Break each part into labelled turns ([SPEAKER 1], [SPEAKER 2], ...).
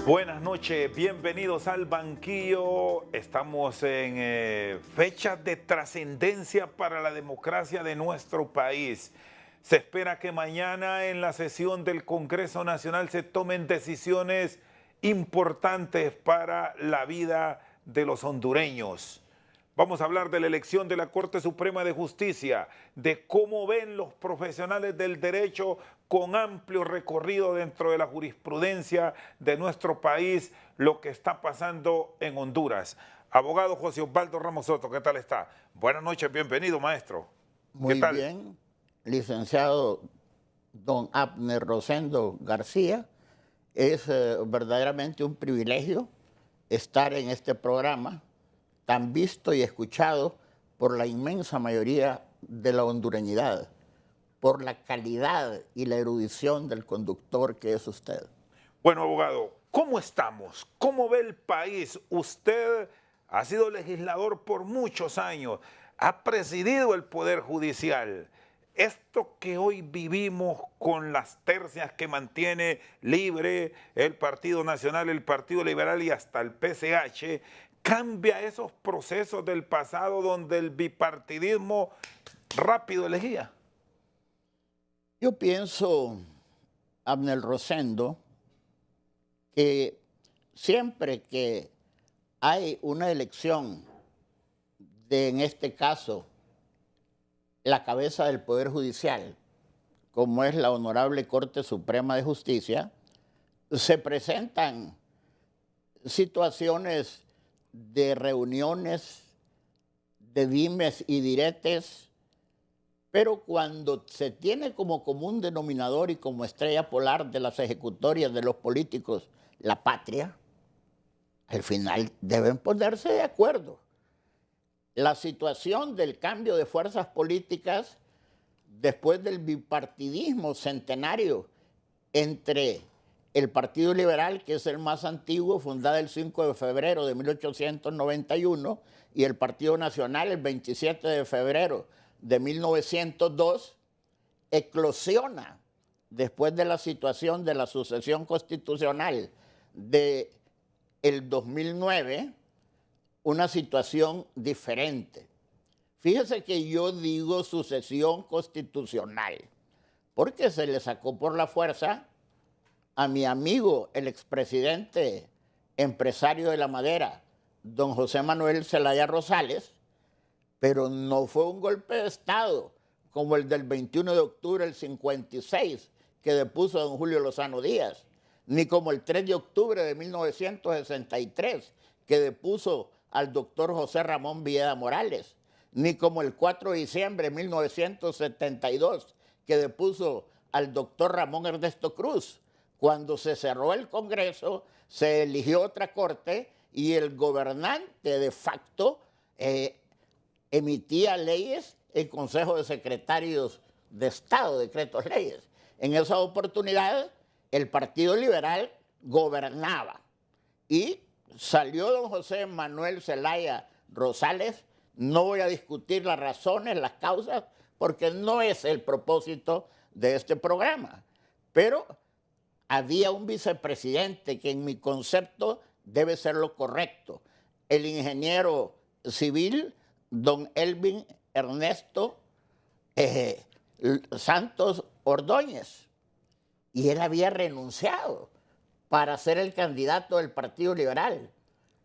[SPEAKER 1] Buenas noches, bienvenidos al banquillo. Estamos en fechas de trascendencia para la democracia de nuestro país. Se espera que mañana en la sesión del Congreso Nacional se tomen decisiones importantes para la vida de los hondureños. Vamos a hablar de la elección de la Corte Suprema de Justicia, de cómo ven los profesionales del derecho con amplio recorrido dentro de la jurisprudencia de nuestro país, lo que está pasando en Honduras. Abogado José Osvaldo Ramos Soto, ¿qué tal está? Buenas noches, bienvenido, maestro.
[SPEAKER 2] Muy bien, licenciado don Abner Rosendo García. Es verdaderamente un privilegio estar en este programa tan visto y escuchado por la inmensa mayoría de la hondureñidad, por la calidad y la erudición del conductor que es usted.
[SPEAKER 1] Bueno, abogado, ¿cómo estamos? ¿Cómo ve el país? Usted ha sido legislador por muchos años, ha presidido el Poder Judicial. Esto que hoy vivimos con las tercias que mantiene libre el Partido Nacional, el Partido Liberal y hasta el PCH, cambia esos procesos del pasado donde el bipartidismo rápido elegía.
[SPEAKER 2] Yo pienso, Abner Rosendo, que siempre que hay una elección de, en este caso, la cabeza del Poder Judicial, como es la Honorable Corte Suprema de Justicia, se presentan situaciones de reuniones, de dimes y diretes, pero cuando se tiene como común denominador y como estrella polar de las ejecutorias de los políticos la patria, al final deben ponerse de acuerdo. La situación del cambio de fuerzas políticas después del bipartidismo centenario entre el Partido Liberal, que es el más antiguo, fundado el 5 de febrero de 1891, y el Partido Nacional, el 27 de febrero de 1902, eclosiona después de la situación de la sucesión constitucional del 2009, una situación diferente. Fíjese que yo digo sucesión constitucional, porque se le sacó por la fuerza a mi amigo, el expresidente empresario de la madera, don José Manuel Zelaya Rosales, pero no fue un golpe de Estado como el del 21 de octubre del 56 que depuso don Julio Lozano Díaz, ni como el 3 de octubre de 1963 que depuso al doctor José Ramón Villeda Morales, ni como el 4 de diciembre de 1972 que depuso al doctor Ramón Ernesto Cruz. Cuando se cerró el Congreso, se eligió otra corte y el gobernante de facto emitía leyes en Consejo de Secretarios de Estado, decretos leyes. En esa oportunidad, el Partido Liberal gobernaba y salió don José Manuel Zelaya Rosales. No voy a discutir las razones, las causas, porque no es el propósito de este programa. Pero había un vicepresidente que en mi concepto debe ser lo correcto, el ingeniero civil don Elvin Ernesto Santos Ordóñez, y él había renunciado para ser el candidato del Partido Liberal.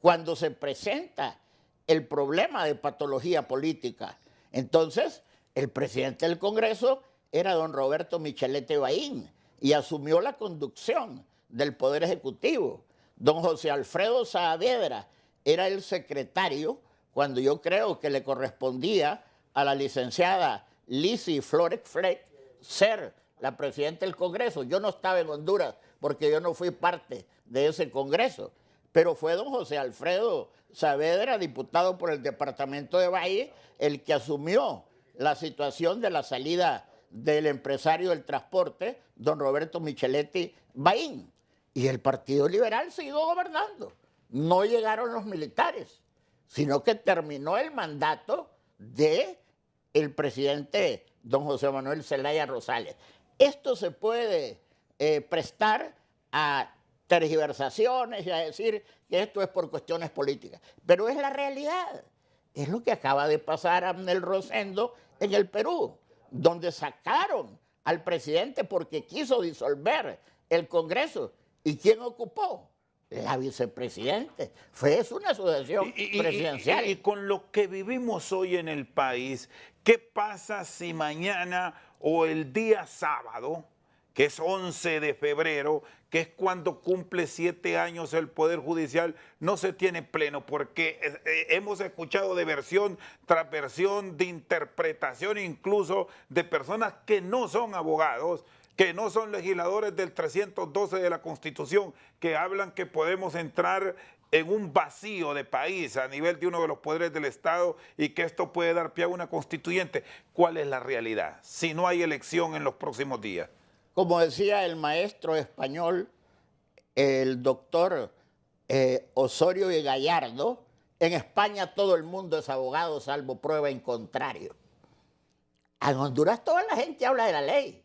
[SPEAKER 2] Cuando se presenta el problema de patología política, entonces el presidente del Congreso era don Roberto Michellette Baín, y asumió la conducción del Poder Ejecutivo. Don José Alfredo Saavedra era el secretario cuando yo creo que le correspondía a la licenciada Lizzy Flores Fleck ser la presidenta del Congreso. Yo no estaba en Honduras porque yo no fui parte de ese Congreso, pero fue don José Alfredo Saavedra, diputado por el departamento de Valle, el que asumió la situación de la salida del empresario del transporte, don Roberto Michellette Baín. Y el Partido Liberal siguió gobernando. No llegaron los militares, sino que terminó el mandato del presidente don José Manuel Zelaya Rosales. Esto se puede prestar a tergiversaciones y a decir que esto es por cuestiones políticas. Pero es la realidad. Es lo que acaba de pasar a Abner Rosendo en el Perú, donde sacaron al presidente porque quiso disolver el Congreso. ¿Y quién ocupó? La vicepresidente. Fue una asociación presidencial.
[SPEAKER 1] Y con lo que vivimos hoy en el país, ¿qué pasa si mañana o el día sábado, que es 11 de febrero, que es cuando cumple 7 años el Poder Judicial, no se tiene pleno? Porque hemos escuchado de versión tras versión, de interpretación incluso de personas que no son abogados, que no son legisladores del 312 de la Constitución, que hablan que podemos entrar en un vacío de país a nivel de uno de los poderes del Estado y que esto puede dar pie a una constituyente. ¿Cuál es la realidad si no hay elección en los próximos días?
[SPEAKER 2] Como decía el maestro español, el doctor Osorio y Gallardo, en España todo el mundo es abogado salvo prueba en contrario. En Honduras toda la gente habla de la ley.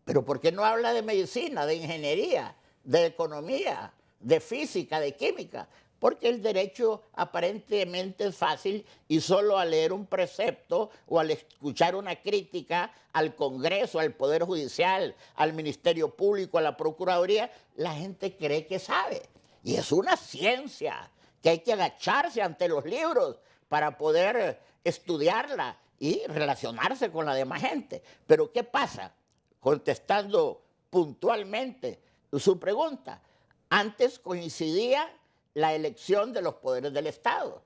[SPEAKER 2] Pero ¿por qué no habla de medicina, de ingeniería, de economía, de física, de química? Porque el derecho aparentemente es fácil y solo al leer un precepto o al escuchar una crítica al Congreso, al Poder Judicial, al Ministerio Público, a la Procuraduría, la gente cree que sabe. Y es una ciencia que hay que agacharse ante los libros para poder estudiarla y relacionarse con la demás gente. Pero ¿qué pasa? Contestando puntualmente su pregunta, antes coincidía la elección de los poderes del Estado.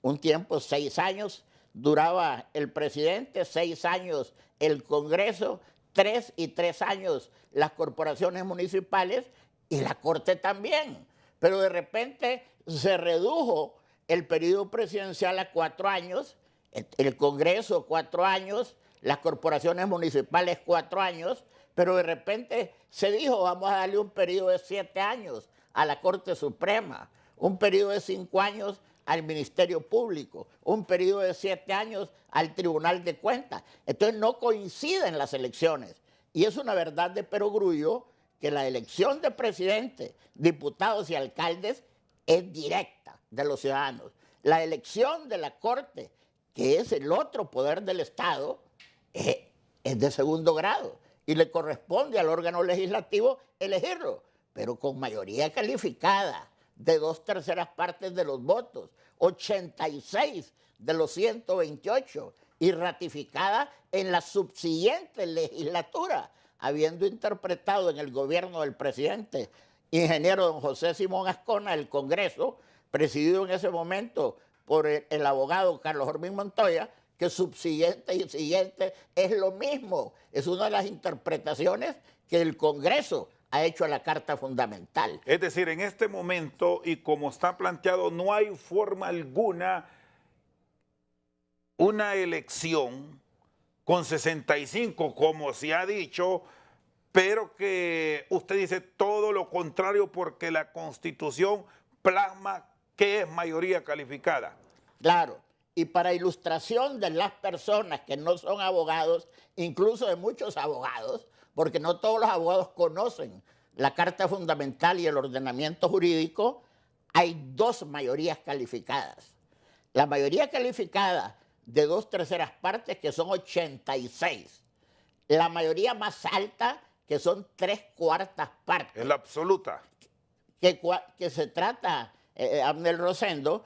[SPEAKER 2] Un tiempo, 6 años, duraba el presidente, 6 años el Congreso, 3 y 3 años las corporaciones municipales y la Corte también. Pero de repente se redujo el periodo presidencial a 4 años, el Congreso 4 años, las corporaciones municipales 4 años, pero de repente se dijo, vamos a darle un periodo de 7 años a la Corte Suprema, un periodo de 5 años al Ministerio Público, un periodo de 7 años al Tribunal de Cuentas. Entonces no coinciden las elecciones. Y es una verdad de perogrullo que la elección de presidente, diputados y alcaldes es directa de los ciudadanos. La elección de la Corte, que es el otro poder del Estado, es de segundo grado y le corresponde al órgano legislativo elegirlo, pero con mayoría calificada de 2/3 partes de los votos, 86 de los 128 y ratificada en la subsiguiente legislatura, habiendo interpretado en el gobierno del presidente ingeniero don José Simón Ascona el Congreso, presidido en ese momento por el abogado Carlos Hormín Montoya, que subsiguiente y siguiente es lo mismo. Es una de las interpretaciones que el Congreso ha hecho a la Carta Fundamental.
[SPEAKER 1] Es decir, en este momento, y como está planteado, no hay forma alguna una elección con 65, como se ha dicho, pero que usted dice todo lo contrario porque la Constitución plasma que es mayoría calificada.
[SPEAKER 2] Claro. Y para ilustración de las personas que no son abogados, incluso de muchos abogados, porque no todos los abogados conocen la Carta Fundamental y el ordenamiento jurídico, hay 2 mayorías calificadas. La mayoría calificada de 2/3 partes, que son 86. La mayoría más alta, que son 3/4 partes.
[SPEAKER 1] Es la absoluta.
[SPEAKER 2] Que se trata, Abner Rosendo,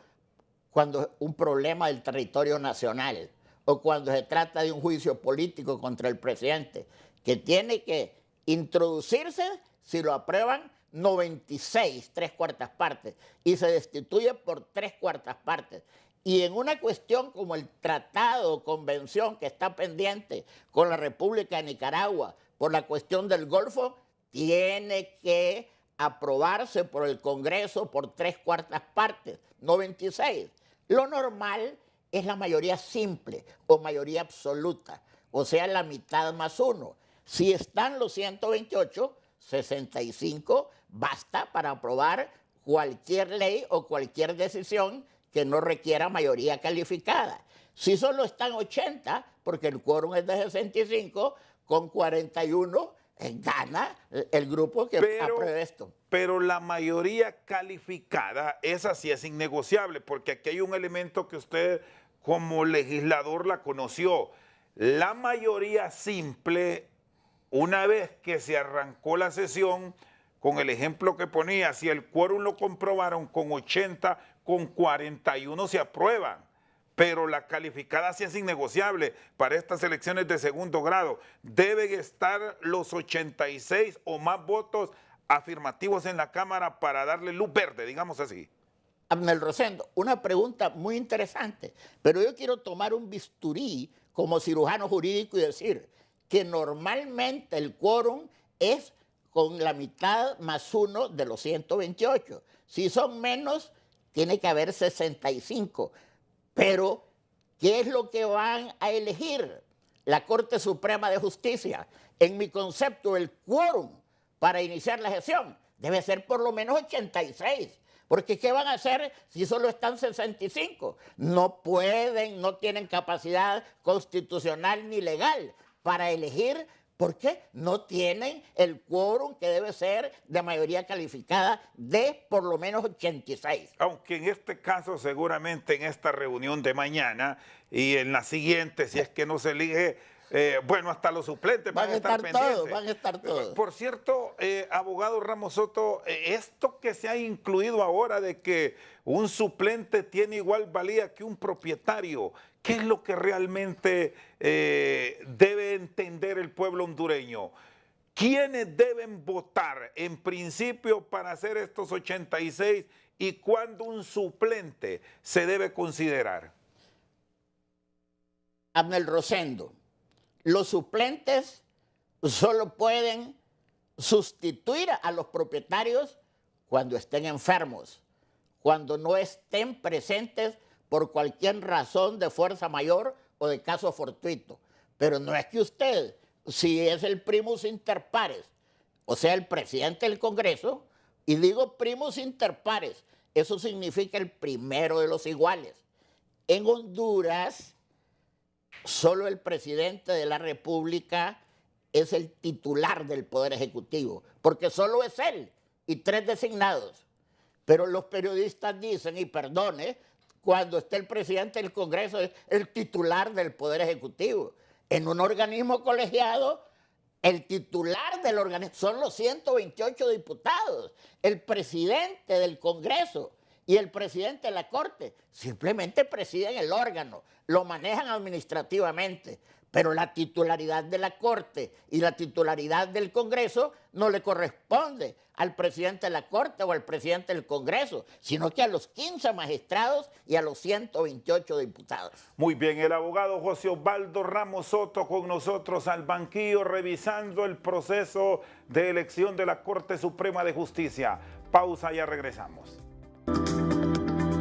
[SPEAKER 2] cuando un problema del territorio nacional o cuando se trata de un juicio político contra el presidente, que tiene que introducirse, si lo aprueban, 96, 3/4 partes, y se destituye por 3/4 partes. Y en una cuestión como el tratado o convención que está pendiente con la República de Nicaragua por la cuestión del Golfo, tiene que aprobarse por el Congreso por 3/4 partes, 96. Lo normal es la mayoría simple o mayoría absoluta, o sea, la mitad más 1. Si están los 128, 65 basta para aprobar cualquier ley o cualquier decisión que no requiera mayoría calificada. Si solo están 80, porque el quórum es de 65, con 41 gana el grupo que apruebe esto.
[SPEAKER 1] Pero la mayoría calificada, esa sí es innegociable, porque aquí hay un elemento que usted como legislador la conoció. La mayoría simple, una vez que se arrancó la sesión, con el ejemplo que ponía, si el quórum lo comprobaron con 80, con 41 se aprueban. Pero la calificada sí es innegociable para estas elecciones de segundo grado. Deben estar los 86 o más votos afirmativos en la Cámara para darle luz verde, digamos así.
[SPEAKER 2] Abner Rosendo, una pregunta muy interesante, pero yo quiero tomar un bisturí como cirujano jurídico y decir que normalmente el quórum es con la mitad más uno de los 128. Si son menos, tiene que haber 65. Pero, ¿qué es lo que van a elegir? La Corte Suprema de Justicia. En mi concepto, el quórum para iniciar la sesión debe ser por lo menos 86. Porque ¿qué van a hacer si solo están 65? No pueden, no tienen capacidad constitucional ni legal para elegir. ¿Por qué? No tienen el quórum que debe ser de mayoría calificada de por lo menos 86.
[SPEAKER 1] Aunque en este caso, seguramente en esta reunión de mañana y en la siguiente, si es que no se elige, bueno, hasta los suplentes van a estar pendientes.
[SPEAKER 2] Todos, van a estar todos.
[SPEAKER 1] Por cierto, abogado Ramos Soto, esto que se ha incluido ahora de que un suplente tiene igual valía que un propietario, ¿qué es lo que realmente debe entender el pueblo hondureño? ¿Quiénes deben votar en principio para hacer estos 86 y cuándo un suplente se debe considerar?
[SPEAKER 2] Abner Rosendo, los suplentes solo pueden sustituir a los propietarios cuando estén enfermos, cuando no estén presentes por cualquier razón de fuerza mayor o de caso fortuito. Pero no es que usted, si es el primus inter pares, o sea, el presidente del Congreso, y digo primus inter pares, eso significa el primero de los iguales. En Honduras, solo el presidente de la República es el titular del Poder Ejecutivo, porque solo es él y 3 designados. Pero los periodistas dicen, y perdone, cuando esté el presidente del Congreso es el titular del Poder Ejecutivo. En un organismo colegiado, el titular del organismo son los 128 diputados. El presidente del Congreso y el presidente de la Corte simplemente presiden el órgano, lo manejan administrativamente, pero la titularidad de la Corte y la titularidad del Congreso no le corresponde al presidente de la Corte o al presidente del Congreso, sino que a los 15 magistrados y a los 128 diputados.
[SPEAKER 1] Muy bien, el abogado José Osvaldo Ramos Soto con nosotros al banquillo revisando el proceso de elección de la Corte Suprema de Justicia. Pausa, ya regresamos.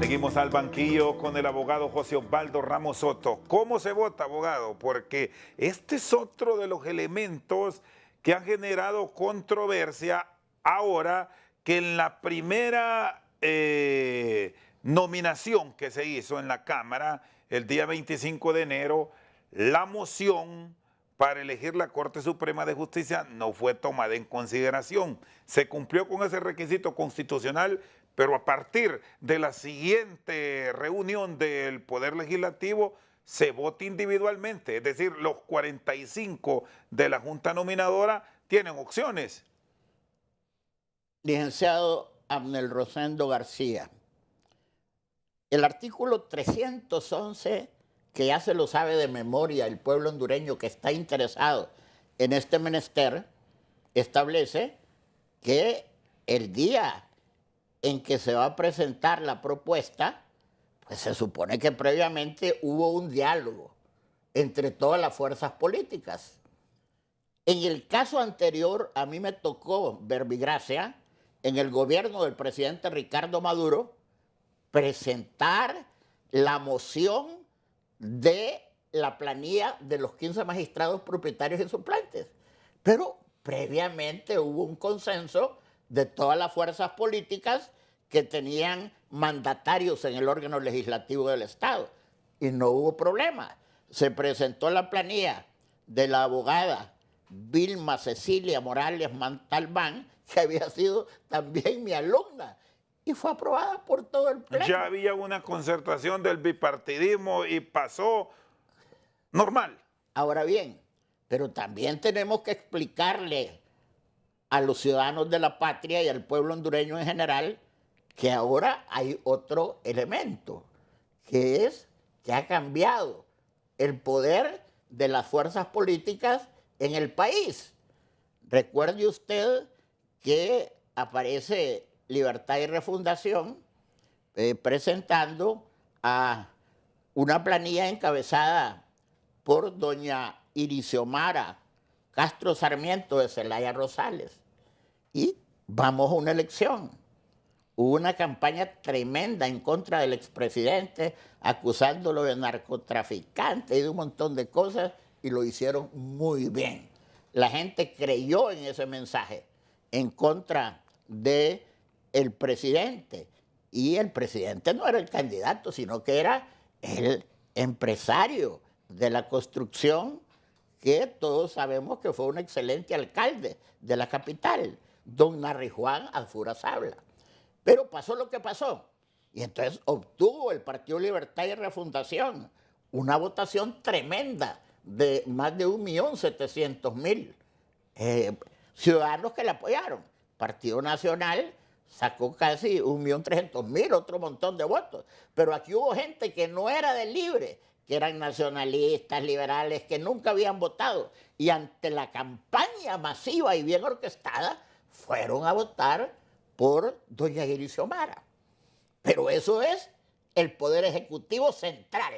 [SPEAKER 1] Seguimos al banquillo con el abogado José Osvaldo Ramos Soto. ¿Cómo se vota, abogado? Porque este es otro de los elementos que han generado controversia ahora que en la primera nominación que se hizo en la Cámara el día 25 de enero, la moción para elegir la Corte Suprema de Justicia no fue tomada en consideración. Se cumplió con ese requisito constitucional, pero a partir de la siguiente reunión del Poder Legislativo se vota individualmente, es decir, los 45 de la Junta Nominadora tienen opciones.
[SPEAKER 2] Licenciado Abner Rosendo García, el artículo 311, que ya se lo sabe de memoria el pueblo hondureño que está interesado en este menester, establece que el día en que se va a presentar la propuesta, pues se supone que previamente hubo un diálogo entre todas las fuerzas políticas. En el caso anterior, a mí me tocó verbigracia, en el gobierno del presidente Ricardo Maduro, presentar la moción de la planilla de los 15 magistrados propietarios y suplentes. Pero previamente hubo un consenso de todas las fuerzas políticas que tenían mandatarios en el órgano legislativo del Estado. Y no hubo problema. Se presentó la planilla de la abogada Vilma Cecilia Morales Montalbán, que había sido también mi alumna, y fue aprobada por todo el pleno.
[SPEAKER 1] Ya había una concertación del bipartidismo y pasó normal.
[SPEAKER 2] Ahora bien, pero también tenemos que explicarle a los ciudadanos de la patria y al pueblo hondureño en general que ahora hay otro elemento, que es que ha cambiado el poder de las fuerzas políticas en el país. Recuerde usted que aparece Libertad y Refundación presentando a una planilla encabezada por doña Irixiomara Castro Sarmiento de Celaya Rosales. Y vamos a una elección. Hubo una campaña tremenda en contra del expresidente, acusándolo de narcotraficante y de un montón de cosas, y lo hicieron muy bien. La gente creyó en ese mensaje en contra del presidente. Y el presidente no era el candidato, sino que era el empresario de la construcción, que todos sabemos que fue un excelente alcalde de la capital, don Narrijuán Alfura Sabla. Pero pasó lo que pasó. Y entonces obtuvo el Partido Libertad y Refundación una votación tremenda de más de 1.700.000 ciudadanos que le apoyaron. Partido Nacional sacó casi 1.300.000, otro montón de votos. Pero aquí hubo gente que no era de Libre, que eran nacionalistas, liberales, que nunca habían votado. Y ante la campaña masiva y bien orquestada, fueron a votar por doña Irixiomara. Pero eso es el Poder Ejecutivo Central.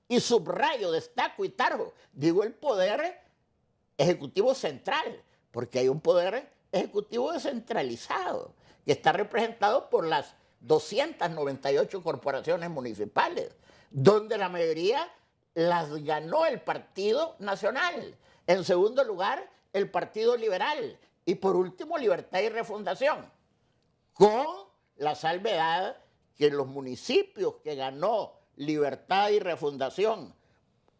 [SPEAKER 2] Y subrayo, destaco y tarjo, digo el Poder Ejecutivo Central, porque hay un Poder Ejecutivo descentralizado, que está representado por las 298 corporaciones municipales, donde la mayoría las ganó el Partido Nacional. En segundo lugar, el Partido Liberal. Y por último, Libertad y Refundación. Con la salvedad que los municipios que ganó Libertad y Refundación,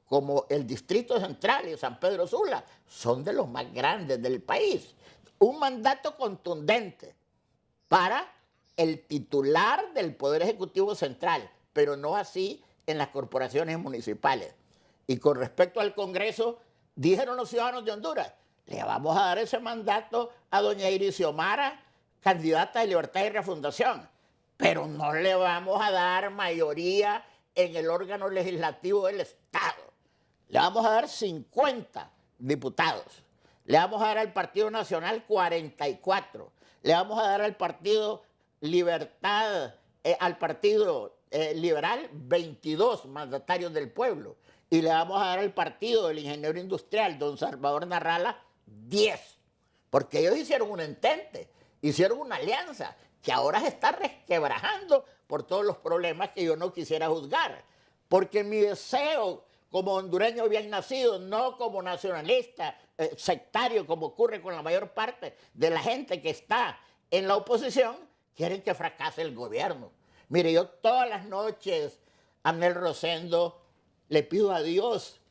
[SPEAKER 2] como el Distrito Central y San Pedro Sula, son de los más grandes del país. Un mandato contundente para el titular del Poder Ejecutivo Central, pero no así en las corporaciones municipales. Y con respecto al Congreso, dijeron los ciudadanos de Honduras, le vamos a dar ese mandato a doña Irixiomara, candidata de Libertad y Refundación, pero no le vamos a dar mayoría en el órgano legislativo del Estado. Le vamos a dar 50 diputados. Le vamos a dar al Partido Nacional 44. Le vamos a dar al Partido Libertad, al Partido Liberal 22 mandatarios del pueblo. Y le vamos a dar al Partido del Ingeniero Industrial, don Salvador Narrala, 10. Porque ellos hicieron un entente, hicieron una alianza que ahora se está resquebrajando por todos los problemas que yo no quisiera juzgar. Porque mi deseo como hondureño bien nacido, no como nacionalista, sectario, como ocurre con la mayor parte de la gente que está en la oposición, quieren que fracase el gobierno. Mire, yo todas las noches, Amnel Rosendo, le pido a Dios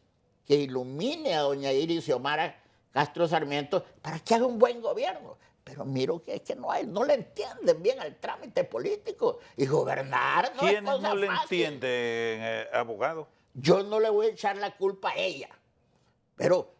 [SPEAKER 2] que ilumine a doña Irixiomara Castro Sarmiento para que haga un buen gobierno. Pero miro que es que no le entienden bien al trámite político. Y gobernar no es cosa fácil.
[SPEAKER 1] ¿Quiénes no le entienden, abogado?
[SPEAKER 2] Yo no le voy a echar la culpa a ella. Pero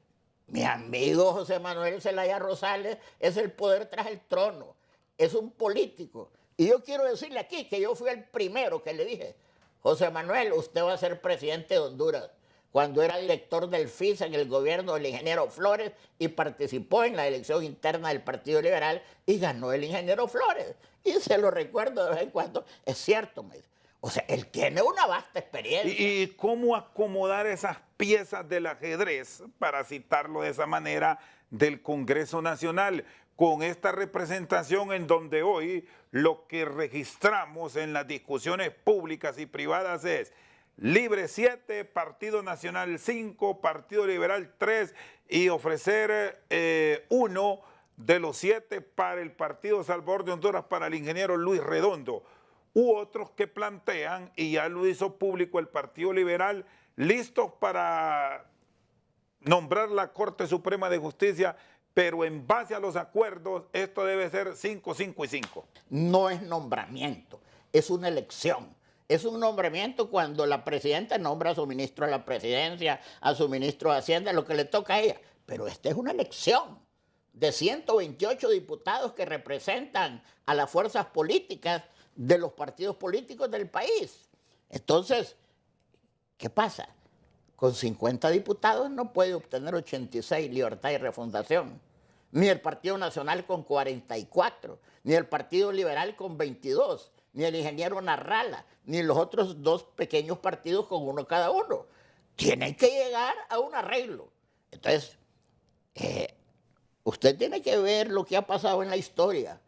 [SPEAKER 2] mi amigo José Manuel Zelaya Rosales es el poder tras el trono. Es un político. Y yo quiero decirle aquí que yo fui el primero que le dije, José Manuel, usted va a ser presidente de Honduras, cuando era director del FIS en el gobierno del ingeniero Flores y participó en la elección interna del Partido Liberal y ganó el ingeniero Flores. Y se lo recuerdo de vez en cuando. Es cierto, me dice. O sea, él tiene una vasta experiencia.
[SPEAKER 1] ¿Y cómo acomodar esas piezas del ajedrez, para citarlo de esa manera, del Congreso Nacional, con esta representación en donde hoy lo que registramos en las discusiones públicas y privadas es Libre 7, Partido Nacional 5, Partido Liberal 3 y ofrecer uno de los 7 para el Partido Salvador de Honduras, para el ingeniero Luis Redondo? U otros que plantean, y ya lo hizo público el Partido Liberal, listos para nombrar la Corte Suprema de Justicia, pero en base a los acuerdos, esto debe ser 5, 5 y 5.
[SPEAKER 2] No es nombramiento, es una elección. Es un nombramiento cuando la presidenta nombra a su ministro de la presidencia, a su ministro de Hacienda, lo que le toca a ella. Pero esta es una elección de 128 diputados que representan a las fuerzas políticas de los partidos políticos del país. Entonces, ¿qué pasa? Con 50 diputados no puede obtener 86, Libertad y Refundación. Ni el Partido Nacional con 44, ni el Partido Liberal con 22, ni el ingeniero Narrala, ni los otros dos pequeños partidos con uno cada uno. Tienen que llegar a un arreglo. Entonces, usted tiene que ver lo que ha pasado en la historia.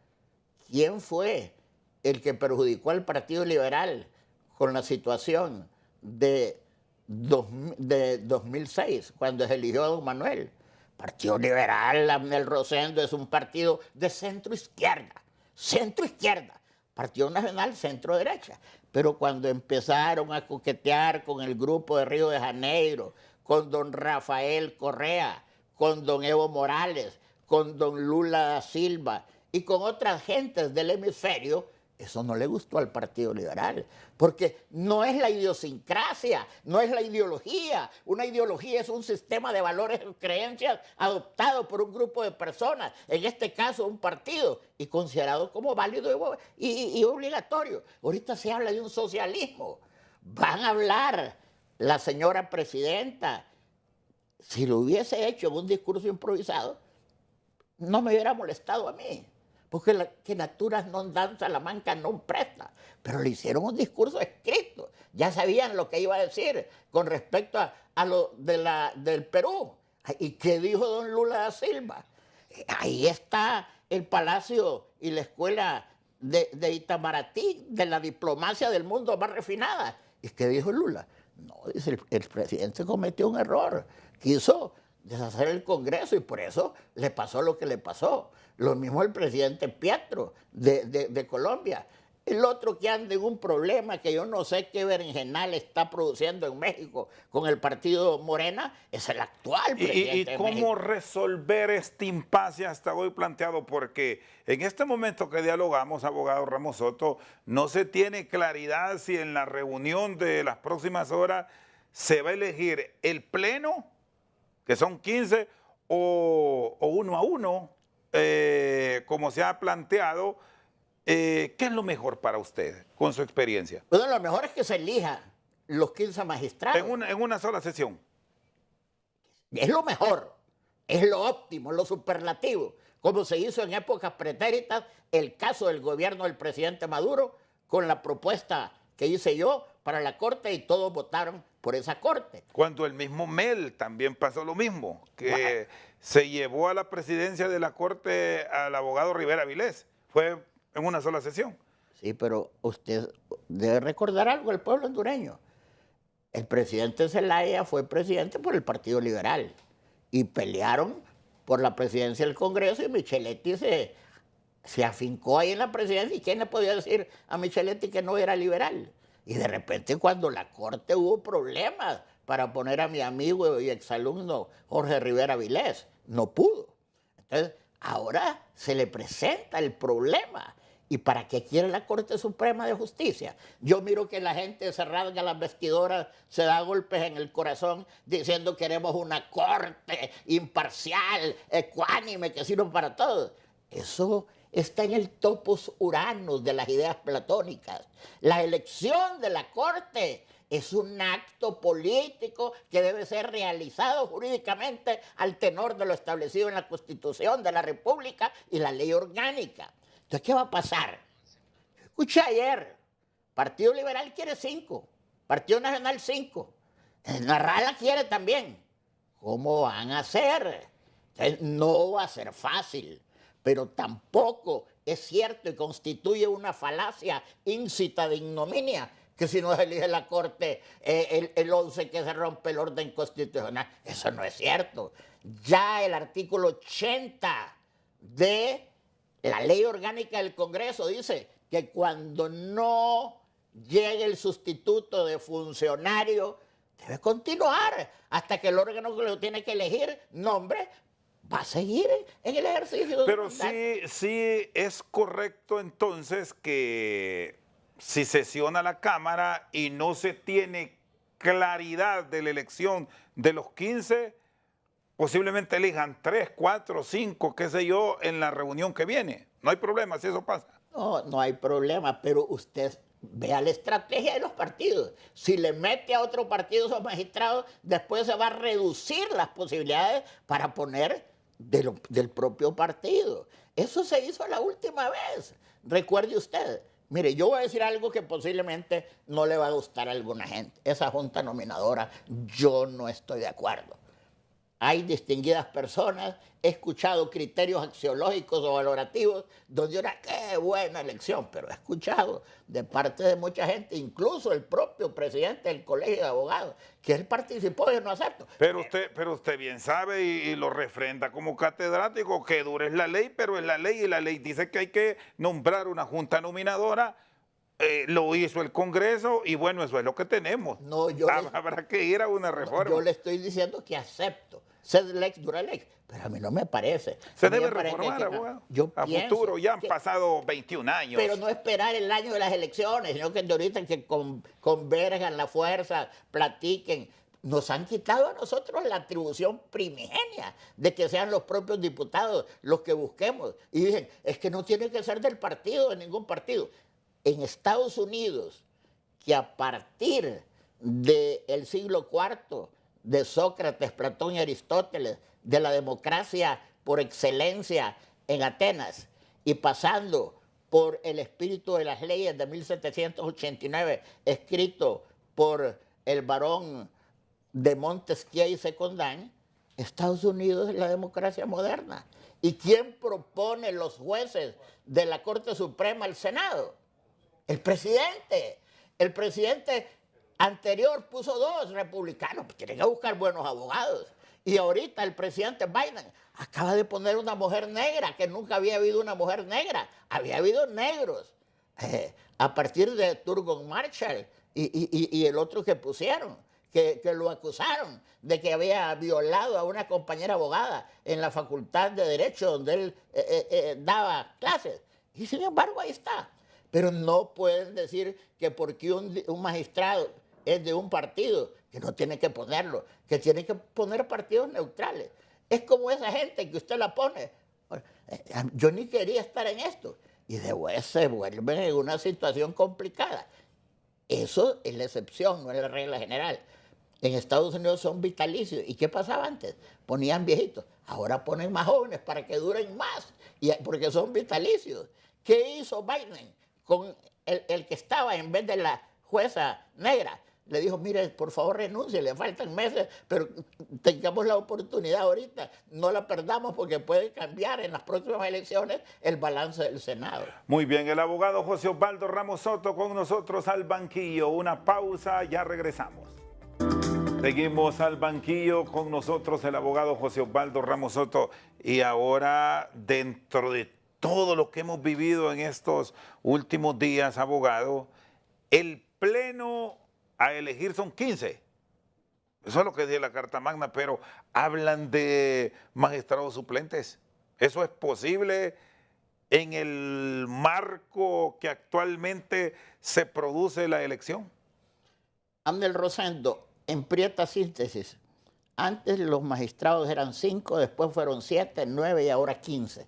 [SPEAKER 2] ¿Quién fue el que perjudicó al Partido Liberal con la situación de 2006, cuando se eligió a don Manuel? Partido Liberal, Abner Rosendo, es un partido de centro-izquierda. Centro-izquierda. Partido Nacional, centro-derecha. Pero cuando empezaron a coquetear con el grupo de Río de Janeiro, con don Rafael Correa, con don Evo Morales, con don Lula da Silva y con otras gentes del hemisferio, eso no le gustó al Partido Liberal, porque no es la idiosincrasia, no es la ideología. Una ideología es un sistema de valores y creencias adoptado por un grupo de personas, en este caso un partido, y considerado como válido y obligatorio. Ahorita se habla de un socialismo. Van a hablar la señora presidenta. Si lo hubiese hecho en un discurso improvisado, no me hubiera molestado a mí. Porque que naturas non dan, Salamanca no presta. Pero le hicieron un discurso escrito. Ya sabían lo que iba a decir con respecto a lo del Perú. ¿Y qué dijo don Lula da Silva? Ahí está el palacio y la escuela de Itamaraty, de la diplomacia del mundo más refinada. ¿Y qué dijo Lula? No, dice, el presidente cometió un error. Quiso deshacer el Congreso y por eso le pasó lo que le pasó. Lo mismo el presidente Pietro de Colombia. El otro que anda en un problema que yo no sé qué berenjenal está produciendo en México con el partido Morena es el actual presidente.
[SPEAKER 1] ¿Y cómo resolver este impasse hasta hoy planteado? Porque en este momento que dialogamos, abogado Ramos Soto, no se tiene claridad si en la reunión de las próximas horas se va a elegir el pleno, que son 15, o 1 a 1, como se ha planteado. ¿Qué es lo mejor para usted, con su experiencia?
[SPEAKER 2] Bueno, lo mejor es que se elija los 15 magistrados.
[SPEAKER 1] En una sola sesión.
[SPEAKER 2] Es lo mejor, es lo óptimo, lo superlativo. Como se hizo en épocas pretéritas, el caso del gobierno del presidente Maduro, con la propuesta que hice yo para la Corte y todos votaron por esa Corte.
[SPEAKER 1] Cuando el mismo Mel también pasó lo mismo, que se llevó a la presidencia de la Corte al abogado Rivera Vilés. Fue en una sola sesión.
[SPEAKER 2] Sí, pero usted debe recordar algo del pueblo hondureño. El presidente Zelaya fue presidente por el Partido Liberal y pelearon por la presidencia del Congreso y Micheletti se afincó ahí en la presidencia. ¿Y quién le podía decir a Micheletti que no era liberal? Y de repente cuando la Corte hubo problemas para poner a mi amigo y exalumno Jorge Rivera Vilés, no pudo. Entonces, ahora se le presenta el problema. ¿Y para qué quiere la Corte Suprema de Justicia? Yo miro que la gente se rasga las vestiduras, se da golpes en el corazón diciendo queremos una Corte imparcial, ecuánime, que sirva para todos. Eso está en el topos uranos de las ideas platónicas. La elección de la Corte es un acto político que debe ser realizado jurídicamente al tenor de lo establecido en la Constitución de la República y la ley orgánica. Entonces, ¿qué va a pasar? Escuché ayer, Partido Liberal quiere 5, Partido Nacional 5, Narrala quiere también. ¿Cómo van a hacer? Entonces, no va a ser fácil, pero tampoco es cierto y constituye una falacia íncita de ignominia que si no se elige la Corte el 11 que se rompe el orden constitucional. Eso no es cierto. Ya el artículo 80 de la ley orgánica del Congreso dice que cuando no llegue el sustituto de funcionario, debe continuar hasta que el órgano que lo tiene que elegir nombre va a seguir en el ejercicio.
[SPEAKER 1] Pero sí es correcto entonces que si sesiona la Cámara y no se tiene claridad de la elección de los 15, posiblemente elijan 3, 4, 5, qué sé yo, en la reunión que viene. No hay problema si eso pasa.
[SPEAKER 2] No, no hay problema, pero usted vea la estrategia de los partidos. Si le mete a otro partido esos magistrados, después se va a reducir las posibilidades para poner del propio partido. Eso se hizo la última vez. Recuerde usted. Mire, yo voy a decir algo que posiblemente no le va a gustar a alguna gente. Esa junta nominadora, yo no estoy de acuerdo. Hay distinguidas personas, he escuchado criterios axiológicos o valorativos donde una, qué buena elección, pero he escuchado de parte de mucha gente, incluso el propio presidente del Colegio de Abogados, que él participó y yo no acepto.
[SPEAKER 1] Pero usted bien sabe y lo refrenda como catedrático que dura es la ley, pero es la ley y la ley dice que hay que nombrar una junta nominadora. Lo hizo el Congreso y bueno, eso es lo que tenemos.
[SPEAKER 2] No,
[SPEAKER 1] habrá que ir a una reforma.
[SPEAKER 2] Yo le estoy diciendo que acepto. Sed lex dura lex, pero a mí no me parece.
[SPEAKER 1] Se debe reformar, abogado. A futuro, ya han pasado 21 años.
[SPEAKER 2] Pero no esperar el año de las elecciones, sino que de ahorita que converjan la fuerza, platiquen. Nos han quitado a nosotros la atribución primigenia de que sean los propios diputados los que busquemos. Y dicen, es que no tiene que ser del partido, de ningún partido. En Estados Unidos, que a partir del siglo IV, de Sócrates, Platón y Aristóteles, de la democracia por excelencia en Atenas, y pasando por el espíritu de las leyes de 1789, escrito por el barón de Montesquieu y Secondán, Estados Unidos es la democracia moderna. ¿Y quién propone los jueces de la Corte Suprema al Senado? El presidente. El presidente anterior puso 2 republicanos, pues tienen que buscar buenos abogados. Y ahorita el presidente Biden acaba de poner una mujer negra, que nunca había habido una mujer negra, había habido negros. A partir de Thurgood Marshall y el otro que pusieron, que lo acusaron de que había violado a una compañera abogada en la Facultad de Derecho donde él daba clases. Y sin embargo ahí está. Pero no pueden decir que porque un magistrado es de un partido, que no tiene que ponerlo, que tiene que poner partidos neutrales. Es como esa gente que usted la pone. Yo ni quería estar en esto. Y después se vuelven en una situación complicada. Eso es la excepción, no es la regla general. En Estados Unidos son vitalicios. ¿Y qué pasaba antes? Ponían viejitos. Ahora ponen más jóvenes para que duren más, porque son vitalicios. ¿Qué hizo Biden con el que estaba en vez de la jueza negra? Le dijo, mire, por favor renuncie, le faltan meses, pero tengamos la oportunidad ahorita, no la perdamos porque puede cambiar en las próximas elecciones el balance del Senado.
[SPEAKER 1] Muy bien, el abogado José Osvaldo Ramos Soto con nosotros al banquillo. Una pausa, ya regresamos. Seguimos al banquillo con nosotros el abogado José Osvaldo Ramos Soto y ahora dentro de todo lo que hemos vivido en estos últimos días, abogado, el pleno a elegir son 15. Eso es lo que dice la Carta Magna, pero hablan de magistrados suplentes. ¿Eso es posible en el marco que actualmente se produce la elección?
[SPEAKER 2] Abner Rosendo, en prieta síntesis, antes los magistrados eran 5, después fueron 7, 9 y ahora 15.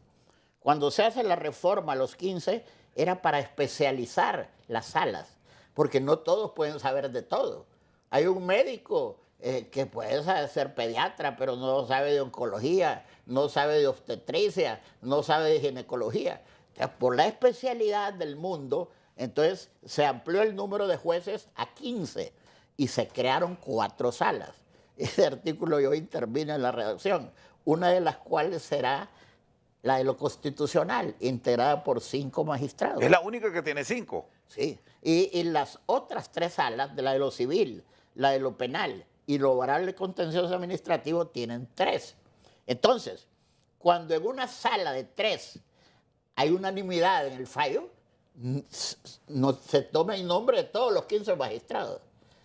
[SPEAKER 2] Cuando se hace la reforma a los 15 era para especializar las salas, porque no todos pueden saber de todo. Hay un médico que puede ser pediatra, pero no sabe de oncología, no sabe de obstetricia, no sabe de ginecología. Entonces, por la especialidad del mundo, entonces se amplió el número de jueces a 15 y se crearon 4 salas. Ese artículo yo intervino en la redacción, una de las cuales será la de lo constitucional, integrada por 5 magistrados.
[SPEAKER 1] Es la única que tiene 5.
[SPEAKER 2] Sí, y las otras 3 salas, de la de lo civil, la de lo penal y lo oral de contencioso administrativo, tienen 3. Entonces, cuando en una sala de 3 hay unanimidad en el fallo, no se toma en nombre de todos los 15 magistrados.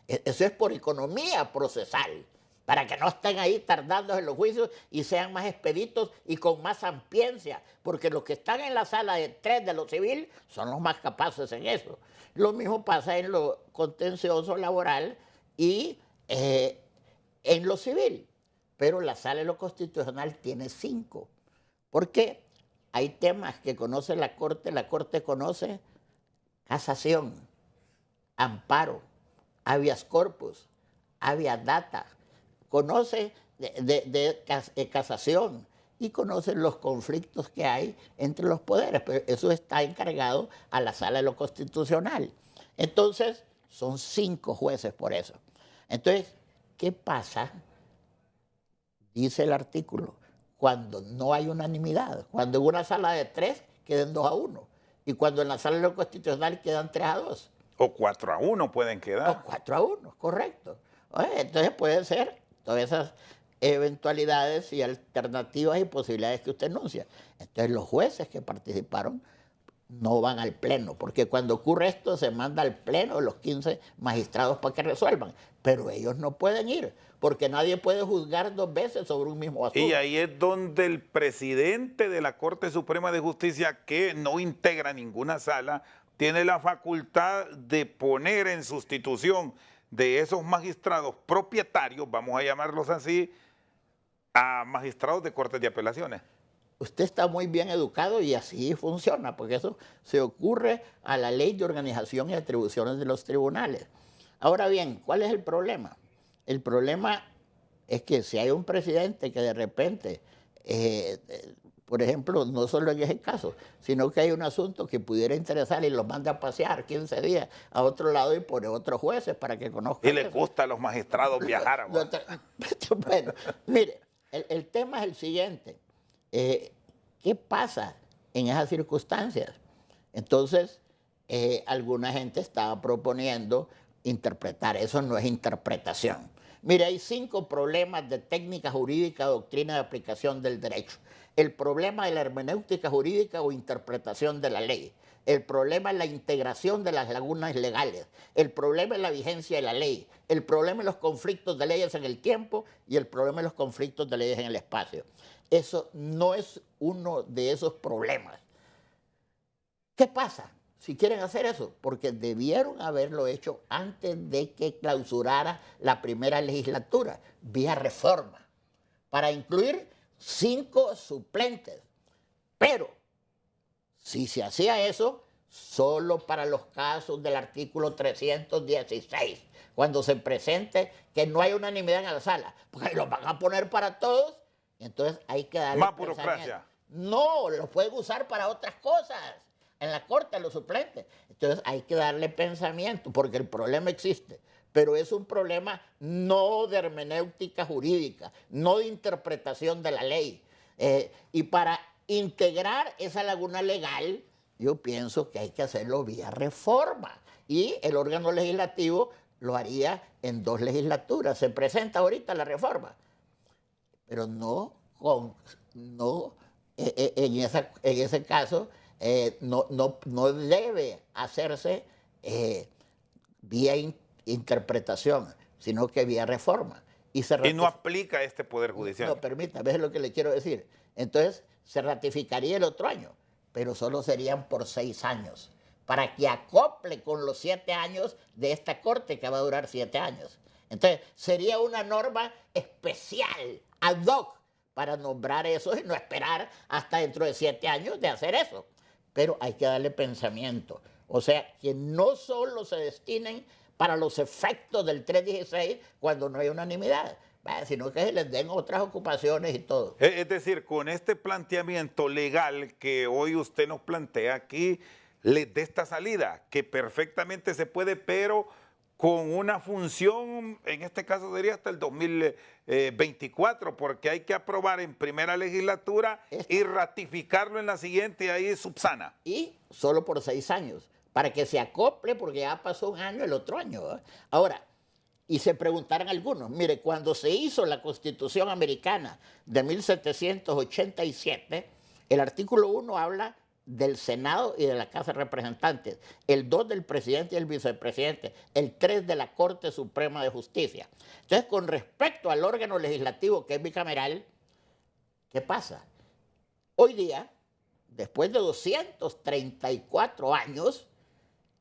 [SPEAKER 2] Eso es por economía procesal, para que no estén ahí tardando en los juicios y sean más expeditos y con más ampiencia, porque los que están en la sala de 3 de lo civil son los más capaces en eso. Lo mismo pasa en lo contencioso laboral y en lo civil, pero la sala de lo constitucional tiene 5. ¿Por qué? Hay temas que conoce la Corte conoce casación, amparo, habeas corpus, habeas data, conoce de casación y conoce los conflictos que hay entre los poderes, pero eso está encargado a la Sala de lo Constitucional. Entonces, son 5 jueces por eso. Entonces, ¿qué pasa? Dice el artículo, cuando no hay unanimidad, cuando en una sala de 3 queden 2-1, y cuando en la Sala de lo Constitucional quedan 3-2.
[SPEAKER 1] O 4-1 pueden quedar.
[SPEAKER 2] O 4-1, correcto. Entonces puede ser todas esas eventualidades y alternativas y posibilidades que usted enuncia. Entonces los jueces que participaron no van al pleno, porque cuando ocurre esto se manda al pleno de los 15 magistrados para que resuelvan, pero ellos no pueden ir, porque nadie puede juzgar 2 veces sobre un mismo asunto.
[SPEAKER 1] Y ahí es donde el presidente de la Corte Suprema de Justicia, que no integra ninguna sala, tiene la facultad de poner en sustitución de esos magistrados propietarios, vamos a llamarlos así, a magistrados de cortes de apelaciones.
[SPEAKER 2] Usted está muy bien educado y así funciona, porque eso se ocurre a la Ley de Organización y Atribuciones de los Tribunales. Ahora bien, ¿cuál es el problema? El problema es que si hay un presidente que de repente, por ejemplo, no solo en ese caso, sino que hay un asunto que pudiera interesar y los manda a pasear 15 días a otro lado y pone otros jueces para que conozcan.
[SPEAKER 1] Y les gusta a los magistrados viajar.
[SPEAKER 2] Bueno, mire, el tema es el siguiente. ¿Qué pasa en esas circunstancias? Entonces, alguna gente estaba proponiendo interpretar. Eso no es interpretación. Mire, hay 5 problemas de técnica jurídica, doctrina de aplicación del derecho. El problema de la hermenéutica jurídica o interpretación de la ley. El problema es la integración de las lagunas legales. El problema es la vigencia de la ley. El problema es los conflictos de leyes en el tiempo y el problema es los conflictos de leyes en el espacio. Eso no es uno de esos problemas. ¿Qué pasa si quieren hacer eso? Porque debieron haberlo hecho antes de que clausurara la primera legislatura, vía reforma, para incluir 5 suplentes. Pero si se hacía eso, solo para los casos del artículo 316, cuando se presente que no hay unanimidad en la sala, porque los van a poner para todos. Entonces hay que darle
[SPEAKER 1] más burocracia.
[SPEAKER 2] No, los pueden usar para otras cosas. En la Corte, los suplentes. Entonces hay que darle pensamiento, porque el problema existe. Pero es un problema no de hermenéutica jurídica, no de interpretación de la ley. Y para integrar esa laguna legal, yo pienso que hay que hacerlo vía reforma. Y el órgano legislativo lo haría en 2 legislaturas. Se presenta ahorita la reforma, pero en ese caso no debe hacerse vía interpretación, sino que vía reforma. Y
[SPEAKER 1] no aplica este Poder Judicial.
[SPEAKER 2] No, permítame, es lo que le quiero decir. Entonces, se ratificaría el otro año, pero solo serían por 6 años, para que acople con los 7 años de esta Corte, que va a durar 7 años. Entonces, sería una norma especial, ad hoc, para nombrar eso y no esperar hasta dentro de 7 años de hacer eso. Pero hay que darle pensamiento. O sea, que no solo se destinen para los efectos del 316 cuando no hay unanimidad, sino que se les den otras ocupaciones y todo.
[SPEAKER 1] Es decir, con este planteamiento legal que hoy usted nos plantea aquí, les dé esta salida, que perfectamente se puede, pero con una función, en este caso sería hasta el 2024, porque hay que aprobar en primera legislatura y ratificarlo en la siguiente, y ahí subsana.
[SPEAKER 2] Y solo por 6 años, para que se acople, porque ya pasó un año el otro año. Ahora, y se preguntarán algunos, mire, cuando se hizo la Constitución Americana de 1787, el artículo 1 habla del Senado y de la Casa de Representantes, el 2 del presidente y el vicepresidente, el 3 de la Corte Suprema de Justicia. Entonces, con respecto al órgano legislativo que es bicameral, ¿qué pasa? Hoy día, después de 234 años,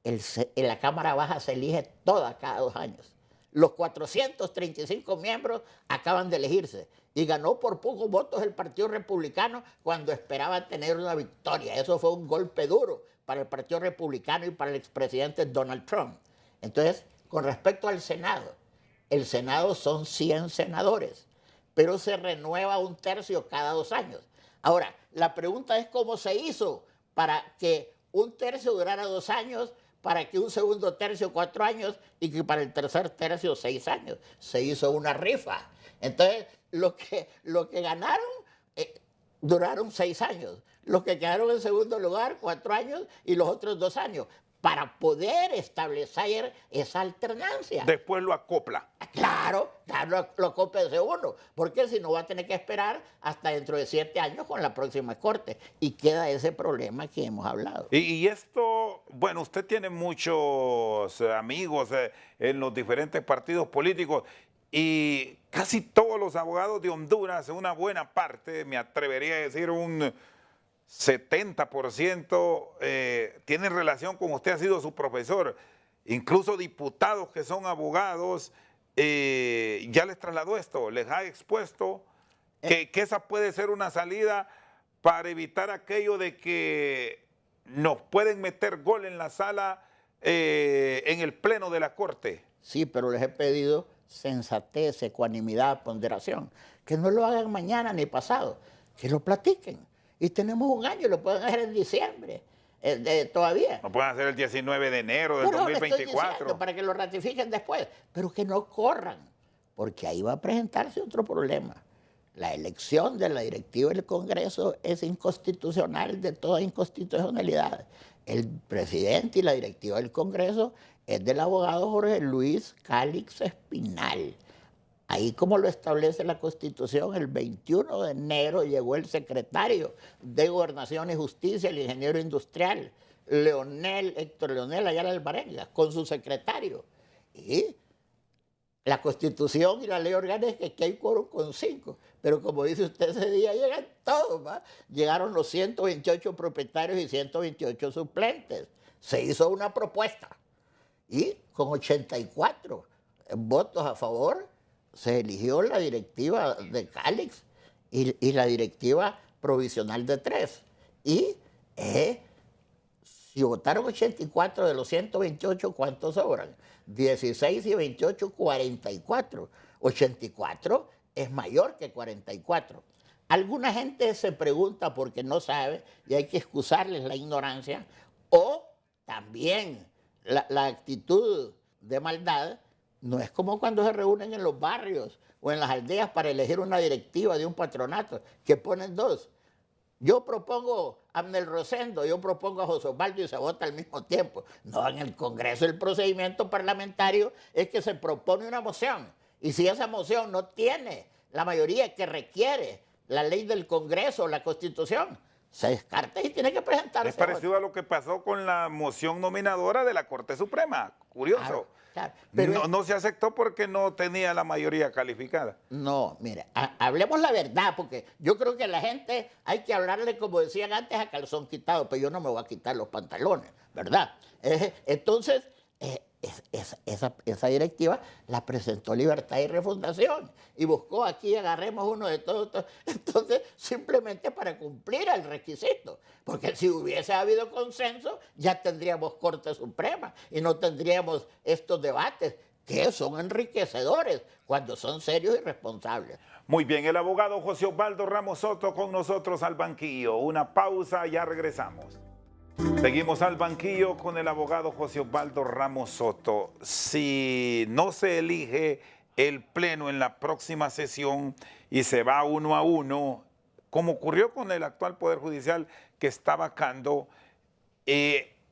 [SPEAKER 2] en la Cámara Baja se elige toda cada 2 años. Los 435 miembros acaban de elegirse y ganó por pocos votos el Partido Republicano cuando esperaba tener una victoria. Eso fue un golpe duro para el Partido Republicano y para el expresidente Donald Trump. Entonces, con respecto al Senado, el Senado son 100 senadores, pero se renueva 1/3 cada 2 años. Ahora, la pregunta es cómo se hizo para que 1/3 durara 2 años, para que un segundo tercio 4 años y que para el tercer tercio 6 años. Se hizo una rifa. Entonces, lo que ganaron duraron 6 años. Los que quedaron en segundo lugar 4 años y los otros 2 años, para poder establecer esa alternancia.
[SPEAKER 1] Después lo acopla.
[SPEAKER 2] Claro, lo acopla ese uno, porque si no va a tener que esperar hasta dentro de 7 años con la próxima corte y queda ese problema que hemos hablado.
[SPEAKER 1] Y esto, bueno, usted tiene muchos amigos en los diferentes partidos políticos y casi todos los abogados de Honduras, una buena parte, me atrevería a decir un 70%, tienen relación con usted, ha sido su profesor, incluso diputados que son abogados, ya les trasladó esto, les ha expuesto que esa puede ser una salida para evitar aquello de que nos pueden meter gol en la sala en el pleno de la Corte.
[SPEAKER 2] Sí, pero les he pedido sensatez, ecuanimidad, ponderación, que no lo hagan mañana ni pasado, que lo platiquen. Y tenemos 1 año, lo pueden hacer en diciembre, todavía.
[SPEAKER 1] Lo pueden hacer el 19 de enero del 2024.
[SPEAKER 2] Para que lo ratifiquen después, pero que no corran, porque ahí va a presentarse otro problema. La elección de la directiva del Congreso es inconstitucional, de toda inconstitucionalidad. El presidente y la directiva del Congreso es del abogado Jorge Luis Cálix Espinal. Ahí, como lo establece la Constitución, el 21 de enero llegó el secretario de Gobernación y Justicia, el ingeniero industrial, Héctor Leonel Ayala Alvarenga, con su secretario. Y la Constitución y la ley orgánica es que hay quórum con 5. Pero como dice usted, ese día llegan todos, ¿va? Llegaron los 128 propietarios y 128 suplentes. Se hizo una propuesta y con 84 votos a favor, se eligió la directiva de Cálix y la directiva provisional de 3. Y si votaron 84 de los 128, ¿cuántos sobran? 16 y 28, 44. 84 es mayor que 44. Alguna gente se pregunta porque no sabe y hay que excusarles la ignorancia, o también la actitud de maldad. No es como cuando se reúnen en los barrios o en las aldeas para elegir una directiva de un patronato, que ponen 2. Yo propongo a Abner Rosendo, yo propongo a José Osvaldo y se vota al mismo tiempo. No, en el Congreso el procedimiento parlamentario es que se propone una moción. Y si esa moción no tiene la mayoría que requiere la ley del Congreso o la Constitución, se descarta y tiene que presentarse.
[SPEAKER 1] Es parecido a lo que pasó con la moción nominadora de la Corte Suprema. Curioso.
[SPEAKER 2] Claro. Pero
[SPEAKER 1] no se aceptó porque no tenía la mayoría calificada.
[SPEAKER 2] No, mire, hablemos la verdad, porque yo creo que a la gente hay que hablarle, como decían antes, a calzón quitado, pero yo no me voy a quitar los pantalones, ¿verdad? Entonces, esa directiva la presentó Libertad y Refundación y buscó aquí, agarremos uno de todos. Entonces, simplemente para cumplir el requisito, porque si hubiese habido consenso, ya tendríamos Corte Suprema y no tendríamos estos debates que son enriquecedores cuando son serios y responsables.
[SPEAKER 1] Muy bien, el abogado José Osvaldo Ramos Soto con nosotros al banquillo. Una pausa, ya regresamos. Seguimos al banquillo con el abogado José Osvaldo Ramos Soto. Si no se elige el pleno en la próxima sesión y se va 1 a 1, como ocurrió con el actual Poder Judicial que está vacando,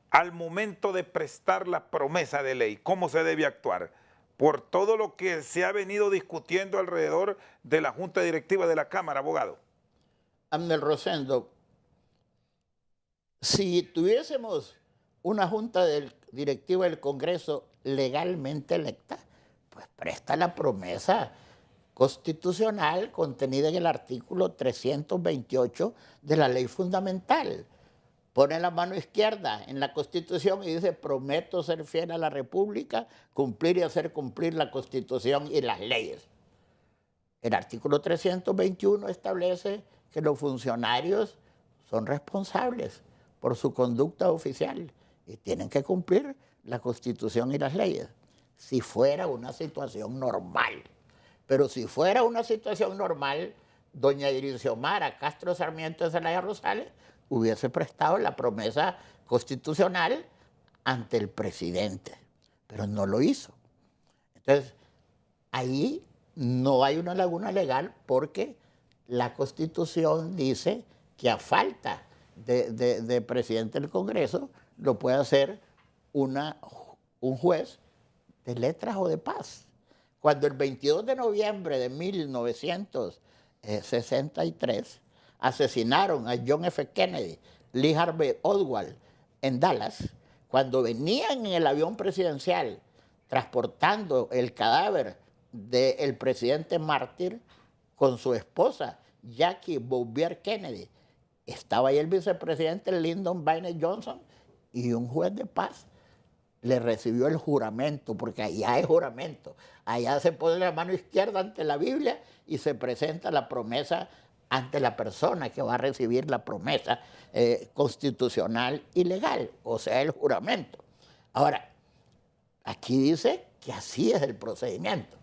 [SPEAKER 1] al momento de prestar la promesa de ley, ¿cómo se debe actuar? Por todo lo que se ha venido discutiendo alrededor de la Junta Directiva de la Cámara, abogado.
[SPEAKER 2] Abner Rosendo, Si tuviésemos una junta directiva del Congreso legalmente electa, pues presta la promesa constitucional contenida en el artículo 328 de la ley fundamental. Pone la mano izquierda en la Constitución y dice: prometo ser fiel a la República, cumplir y hacer cumplir la Constitución y las leyes. El artículo 321 establece que los funcionarios son responsables por su conducta oficial y tienen que cumplir la Constitución y las leyes, si fuera una situación normal. Pero si fuera una situación normal, doña Xiomara Castro Sarmiento de Zelaya Rosales hubiese prestado la promesa constitucional ante el presidente, pero no lo hizo. Entonces, ahí no hay una laguna legal porque la Constitución dice que a falta de presidente del Congreso lo puede hacer un juez de letras o de paz. Cuando el 22 de noviembre de 1963 asesinaron a John F. Kennedy, Lee Harvey Oswald en Dallas, cuando venían en el avión presidencial transportando el cadáver del presidente mártir con su esposa, Jackie Bouvier Kennedy, estaba ahí el vicepresidente Lyndon Baines Johnson y un juez de paz le recibió el juramento, porque allá es juramento. Allá se pone la mano izquierda ante la Biblia y se presenta la promesa ante la persona que va a recibir la promesa constitucional y legal, o sea, el juramento. Ahora, aquí dice que así es el procedimiento,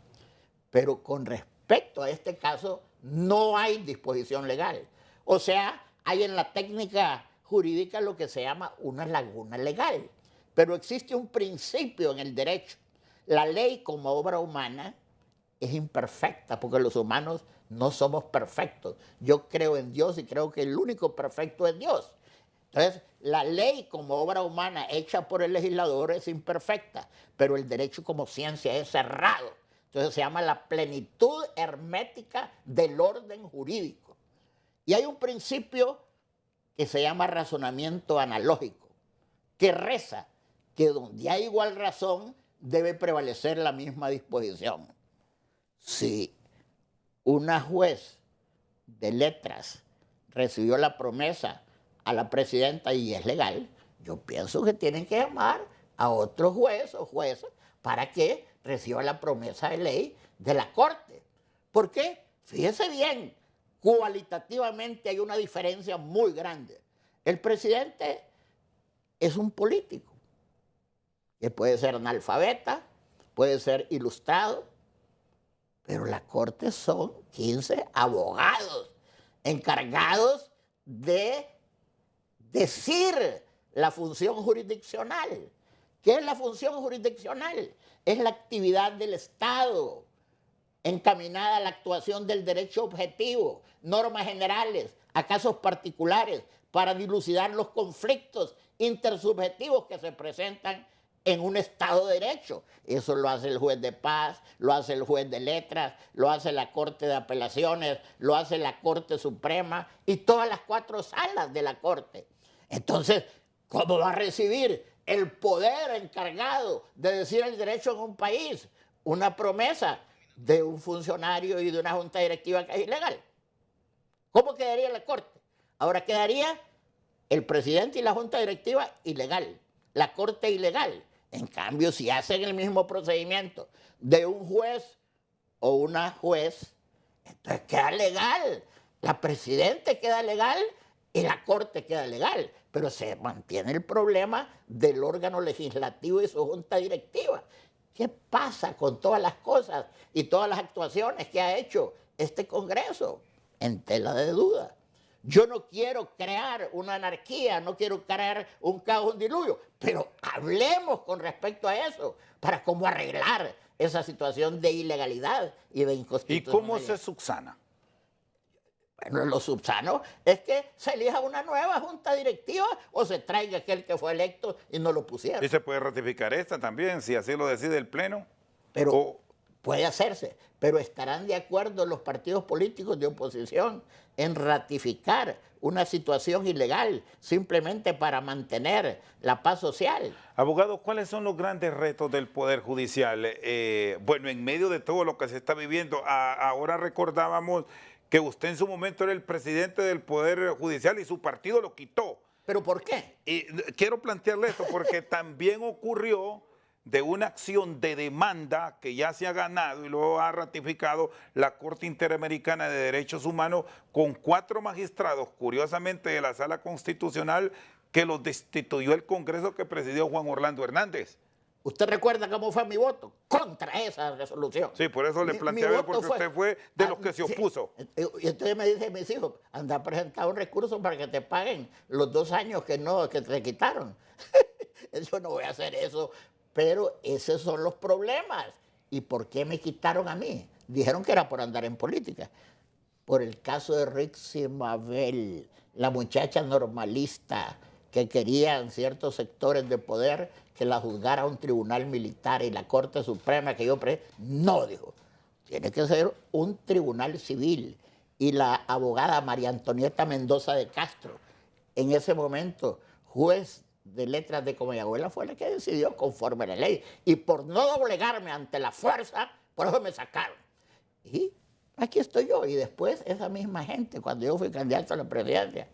[SPEAKER 2] pero con respecto a este caso no hay disposición legal. O sea, hay en la técnica jurídica lo que se llama una laguna legal. Pero existe un principio en el derecho. La ley como obra humana es imperfecta porque los humanos no somos perfectos. Yo creo en Dios y creo que el único perfecto es Dios. Entonces, la ley como obra humana hecha por el legislador es imperfecta, pero el derecho como ciencia es cerrado. Entonces se llama la plenitud hermética del orden jurídico. Y hay un principio que se llama razonamiento analógico, que reza que donde hay igual razón debe prevalecer la misma disposición. Si una juez de letras recibió la promesa a la presidenta y es legal, yo pienso que tienen que llamar a otro juez o jueza para que reciba la promesa de ley de la Corte. ¿Por qué? Fíjese bien, cualitativamente hay una diferencia muy grande. El presidente es un político, que puede ser analfabeta, puede ser ilustrado, pero la Corte son 15 abogados encargados de decir la función jurisdiccional. ¿Qué es la función jurisdiccional? Es la actividad del Estado encaminada a la actuación del derecho objetivo, normas generales, a casos particulares, para dilucidar los conflictos intersubjetivos que se presentan en un Estado de Derecho. Eso lo hace el juez de paz, lo hace el juez de letras, lo hace la Corte de Apelaciones, lo hace la Corte Suprema y todas las 4 salas de la Corte. Entonces, ¿cómo va a recibir el poder encargado de decir el derecho en un país una promesa de un funcionario y de una junta directiva que es ilegal? ¿Cómo quedaría la Corte? Ahora quedaría el presidente y la junta directiva ilegal, la Corte ilegal. En cambio, si hacen el mismo procedimiento de un juez o una juez, entonces queda legal. La presidenta queda legal y la Corte queda legal, pero se mantiene el problema del órgano legislativo y su junta directiva. ¿Qué pasa con todas las cosas y todas las actuaciones que ha hecho este Congreso? En tela de duda. Yo no quiero crear una anarquía, no quiero crear un caos, un diluvio, pero hablemos con respecto a eso para cómo arreglar esa situación de ilegalidad y de inconstitucionalidad.
[SPEAKER 1] ¿Y cómo se subsana?
[SPEAKER 2] Bueno, lo subsano es que se elija una nueva junta directiva o se traiga aquel que fue electo y no lo pusieron.
[SPEAKER 1] ¿Y se puede ratificar esta también, si así lo decide el Pleno?
[SPEAKER 2] Pero puede hacerse, pero ¿estarán de acuerdo los partidos políticos de oposición en ratificar una situación ilegal simplemente para mantener la paz social?
[SPEAKER 1] Abogado, ¿cuáles son los grandes retos del Poder Judicial? Bueno, en medio de todo lo que se está viviendo, ahora recordábamos que usted en su momento era el presidente del Poder Judicial y su partido lo quitó.
[SPEAKER 2] ¿Pero por qué?
[SPEAKER 1] Y quiero plantearle esto porque también ocurrió de una acción de demanda que ya se ha ganado y lo ha ratificado la Corte Interamericana de Derechos Humanos con 4 magistrados, curiosamente de la Sala Constitucional, que los destituyó el Congreso que presidió Juan Orlando Hernández.
[SPEAKER 2] ¿Usted recuerda cómo fue mi voto? Contra esa resolución.
[SPEAKER 1] Sí, por eso le planteaba, porque usted fue de los que se opuso.
[SPEAKER 2] Y entonces me dice mis hijos, anda a presentar un recurso para que te paguen los 2 años que te quitaron. Yo no voy a hacer eso. Pero esos son los problemas. ¿Y por qué me quitaron a mí? Dijeron que era por andar en política. Por el caso de Rixi Mabel, la muchacha normalista que querían ciertos sectores de poder que la juzgara un tribunal militar y la Corte Suprema que no, dijo, tiene que ser un tribunal civil. Y la abogada María Antonieta Mendoza de Castro, en ese momento juez de letras de Comayagüela, fue la que decidió conforme a la ley. Y por no doblegarme ante la fuerza, por eso me sacaron. Y aquí estoy yo. Y después esa misma gente, cuando yo fui candidato a la presidencia,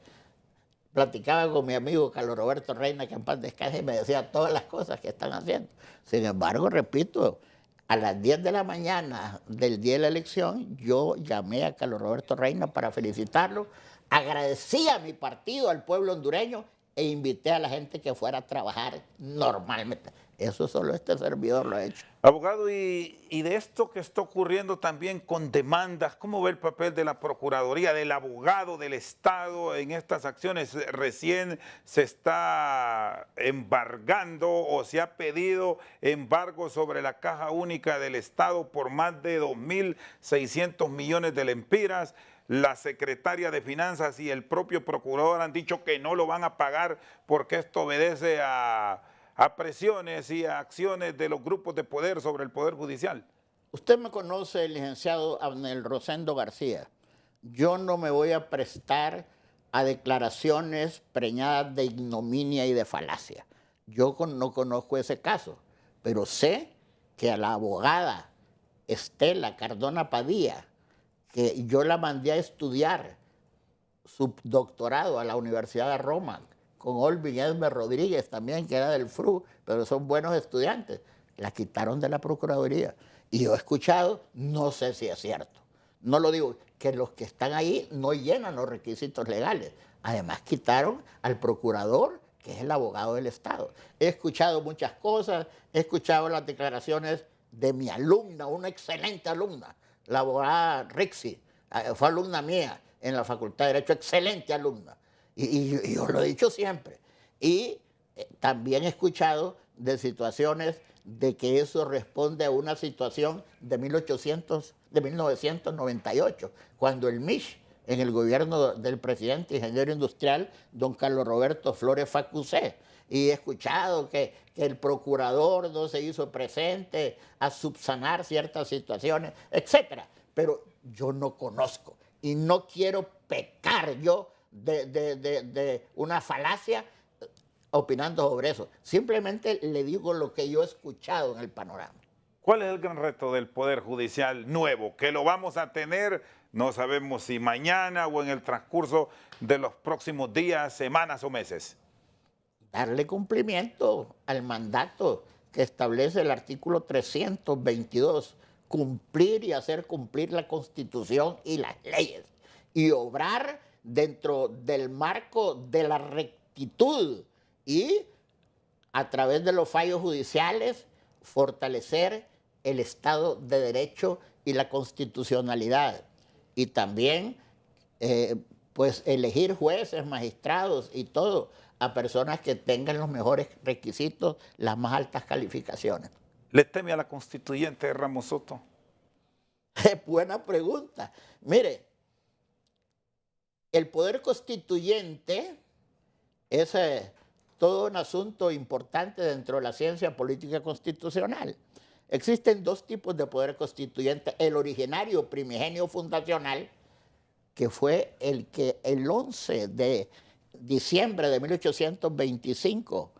[SPEAKER 2] platicaba con mi amigo Carlos Roberto Reina, que en paz descanse, y me decía todas las cosas que están haciendo. Sin embargo, repito, a las 10 de la mañana del día de la elección, yo llamé a Carlos Roberto Reina para felicitarlo, agradecí a mi partido, al pueblo hondureño, e invité a la gente que fuera a trabajar normalmente. Eso solo este servidor lo ha hecho.
[SPEAKER 1] Abogado, y de esto que está ocurriendo también con demandas, ¿cómo ve el papel de la Procuraduría, del abogado, del Estado en estas acciones? Recién se está embargando o se ha pedido embargo sobre la Caja Única del Estado por más de 2.600 millones de lempiras. La secretaria de Finanzas y el propio procurador han dicho que no lo van a pagar porque esto obedece a presiones y a acciones de los grupos de poder sobre el Poder Judicial.
[SPEAKER 2] Usted me conoce, el licenciado Abner Rosendo García. Yo no me voy a prestar a declaraciones preñadas de ignominia y de falacia. Yo no conozco ese caso, pero sé que a la abogada Estela Cardona Padilla, que yo la mandé a estudiar su doctorado a la Universidad de Roma, con Olvin Edmer Rodríguez también, que era del FRU, pero son buenos estudiantes, la quitaron de la Procuraduría. Y yo he escuchado, no sé si es cierto, no lo digo, que los que están ahí no llenan los requisitos legales. Además quitaron al procurador, que es el abogado del Estado. He escuchado muchas cosas, he escuchado las declaraciones de mi alumna, una excelente alumna, la abogada Rixi, fue alumna mía en la Facultad de Derecho, excelente alumna. Y yo lo he dicho siempre. Y también he escuchado de situaciones de que eso responde a una situación de 1998, cuando el MISH, en el gobierno del presidente ingeniero industrial, don Carlos Roberto Flores Facusé, y he escuchado que el procurador no se hizo presente a subsanar ciertas situaciones, etcétera. Pero yo no conozco y no quiero pecar yo de una falacia opinando sobre eso. Simplemente le digo lo que yo he escuchado en el panorama.
[SPEAKER 1] ¿Cuál es el gran reto del Poder Judicial nuevo? Que lo vamos a tener, no sabemos si mañana o en el transcurso de los próximos días, semanas o meses.
[SPEAKER 2] Darle cumplimiento al mandato que establece el artículo 322, cumplir y hacer cumplir la Constitución y las leyes, y obrar dentro del marco de la rectitud y a través de los fallos judiciales fortalecer el Estado de Derecho y la constitucionalidad. Y también pues elegir jueces, magistrados y todo a personas que tengan los mejores requisitos, las más altas calificaciones.
[SPEAKER 1] ¿Le teme a la constituyente Ramos Soto?
[SPEAKER 2] Es buena pregunta. Mire, el poder constituyente es todo un asunto importante dentro de la ciencia política constitucional. Existen dos tipos de poder constituyente. El originario, primigenio, fundacional, que fue el que el 11 de diciembre de 1825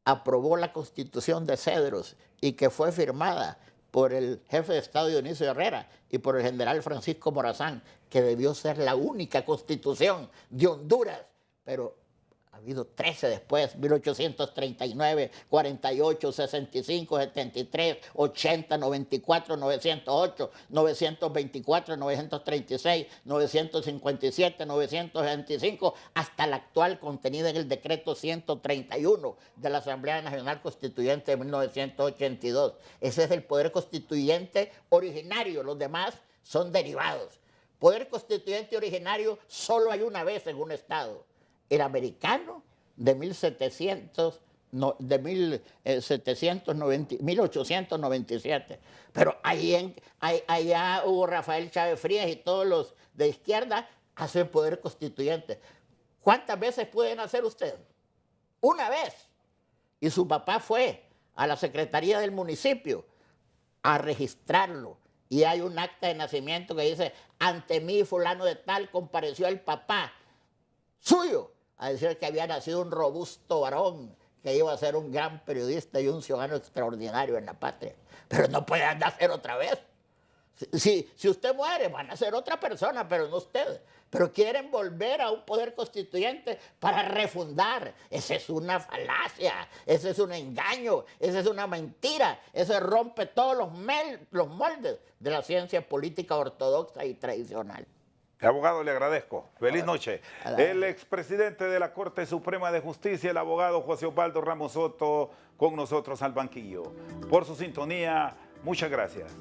[SPEAKER 2] aprobó la Constitución de Cedros y que fue firmada por el jefe de Estado Dionisio Herrera y por el general Francisco Morazán, que debió ser la única constitución de Honduras, pero ha habido 13 después: 1839, 48, 65, 73, 80, 94, 908, 924, 936, 957, 925, hasta la actual, contenida en el decreto 131 de la Asamblea Nacional Constituyente de 1982. Ese es el poder constituyente originario, los demás son derivados. Poder constituyente originario solo hay una vez en un estado: el americano de 1897. Pero allá hubo Rafael Chávez Frías y todos los de izquierda hacen poder constituyente. ¿Cuántas veces pueden hacer ustedes? Una vez. Y su papá fue a la secretaría del municipio a registrarlo. Y hay un acta de nacimiento que dice: ante mí, fulano de tal, compareció el papá suyo a decir que había nacido un robusto varón, que iba a ser un gran periodista y un ciudadano extraordinario en la patria. Pero no pueden nacer otra vez. Si usted muere, van a ser otra persona, pero no usted. Pero quieren volver a un poder constituyente para refundar. Esa es una falacia, ese es un engaño, esa es una mentira. Eso rompe todos los moldes de la ciencia política ortodoxa y tradicional.
[SPEAKER 1] Abogado, le agradezco. Feliz noche. El expresidente de la Corte Suprema de Justicia, el abogado José Osvaldo Ramos Soto, con nosotros al banquillo. Por su sintonía, muchas gracias.